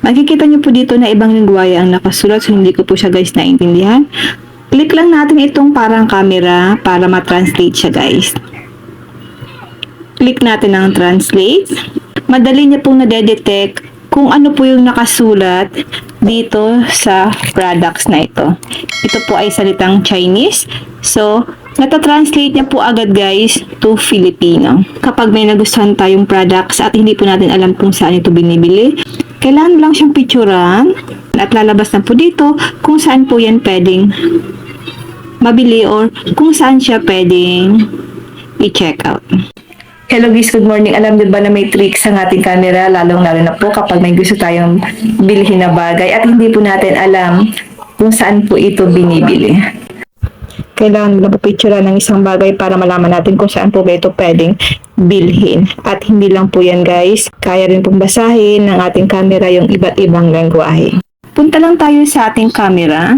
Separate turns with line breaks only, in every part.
Makikita niyo po dito na ibang lingwahe ang nakasulat, so hindi ko po siya guys naintindihan. Click lang natin itong parang camera para ma-translate siya guys. Click natin ang translate. Madali niya pong nade-detect kung ano po yung nakasulat dito sa products na ito. Ito po ay salitang Chinese. So, nata-translate niya po agad guys to Filipino. Kapag may nagustuhan tayong products at hindi po natin alam kung saan ito binibili, kailangan lang siyang picturean at lalabas na po dito kung saan po yan pwedeng mabili or kung saan siya pwedeng i-check out. Hello guys, good morning. Alam niyo ba na may tricks ang ating camera, lalong-lalo na po kapag may gusto tayong bilhin na bagay at hindi po natin alam kung saan po ito binibili. Kailangan na po picture ng isang bagay para malaman natin kung saan po ba ito pwedeng bilhin. At hindi lang po yan guys, kaya rin pong basahin ng ating camera yung iba't ibang lengguwahe. Punta lang tayo sa ating camera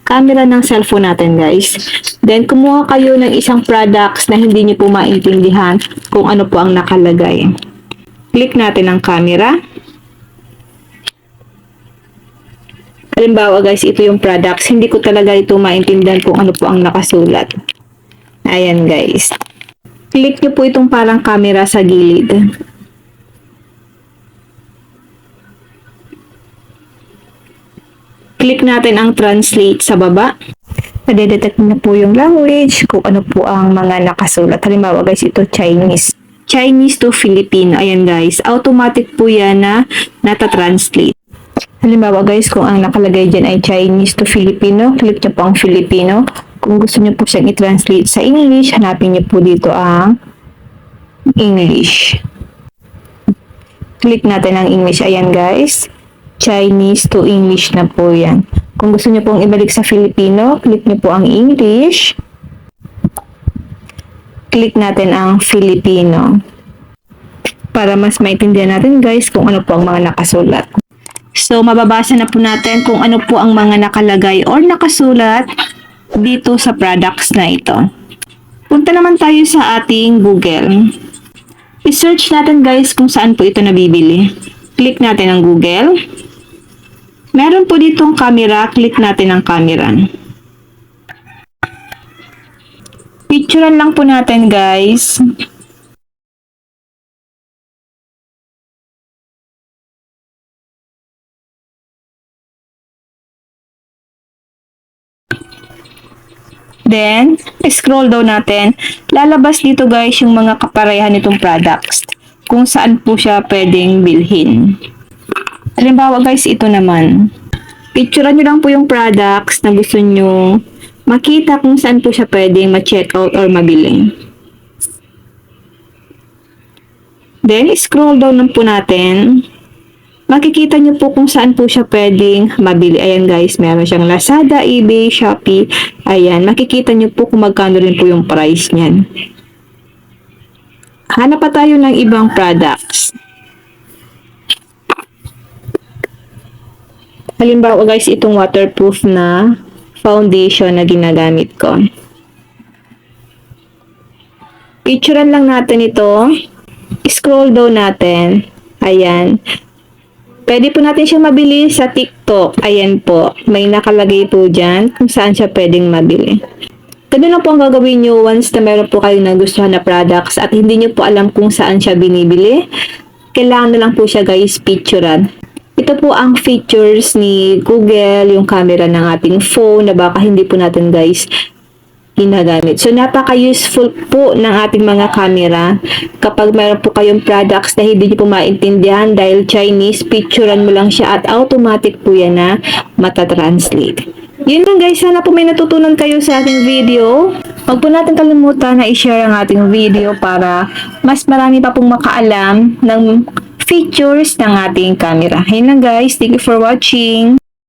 ng cellphone natin guys. Then kumuha kayo ng isang products na hindi niyo po maintindihan kung ano po ang nakalagay. Click natin ang camera. Halimbawa guys, ito yung products. Hindi ko talaga ito maintindihan kung ano po ang nakasulat. Ayan guys. Click niyo po itong parang camera sa gilid. Click natin ang translate sa baba. Nadedetect na po yung language, kung ano po ang mga nakasulat. Halimbawa guys, ito Chinese. Chinese to Filipino. Ayan guys, automatic po yan na nata-translate. Halimbawa guys, kung ang nakalagay dyan ay Chinese to Filipino, click nyo po ang Filipino. Kung gusto nyo po siyang i-translate sa English, hanapin nyo po dito ang English. Click natin ang English. Ayan guys, Chinese to English na po yan. Kung gusto nyo pong ibalik sa Filipino, click nyo po ang English. Click natin ang Filipino. Para mas maintindihan natin guys kung ano po ang mga nakasulat. So, mababasa na po natin kung ano po ang mga nakalagay or nakasulat dito sa products na ito. Punta naman tayo sa ating Google. I-search natin guys kung saan po ito nabibili. Click natin ang Google. Meron po ditong camera, click natin ang camera. Picturean lang po natin guys. Then, scroll down natin. Lalabas dito guys yung mga kaparehan nitong products. Kung saan po siya pwedeng bilhin. Halimbawa guys, ito naman. Picturean nyo lang po yung products na gusto nyo makita kung saan po siya pwedeng ma-check out or mabili. Then, scroll down lang po natin. Makikita nyo po kung saan po siya pwedeng mabili. Ayan guys, meron siyang Lazada, eBay, Shopee. Ayan, makikita nyo po kung magkano rin po yung price niyan. Hanap pa tayo ng ibang products. Halimbawa guys, itong waterproof na foundation na ginagamit ko. Picturean lang natin ito. Scroll down natin. Ayan. Pwede po natin siya mabili sa TikTok. Ayan po. May nakalagay po dyan kung saan siya pwedeng mabili. Ganun lang po ang gagawin nyo once na meron po kayong nagustuhan na products at hindi nyo po alam kung saan siya binibili. Kailangan na lang po siya guys picturean. Ito po ang features ni Google, yung camera ng ating phone na baka hindi po natin guys ginagamit. So, napaka-useful po ng ating mga camera. Kapag mayroon po kayong products na hindi nyo po maintindihan dahil Chinese, picturean mo lang siya at automatic po yan na matatranslate. Yun lang guys, sana po may natutunan kayo sa ating video. Huwag po natin kalimutan na i-share ang ating video para mas marami pa pong makaalam ng features ng ating camera. Ayun lang guys, thank you for watching.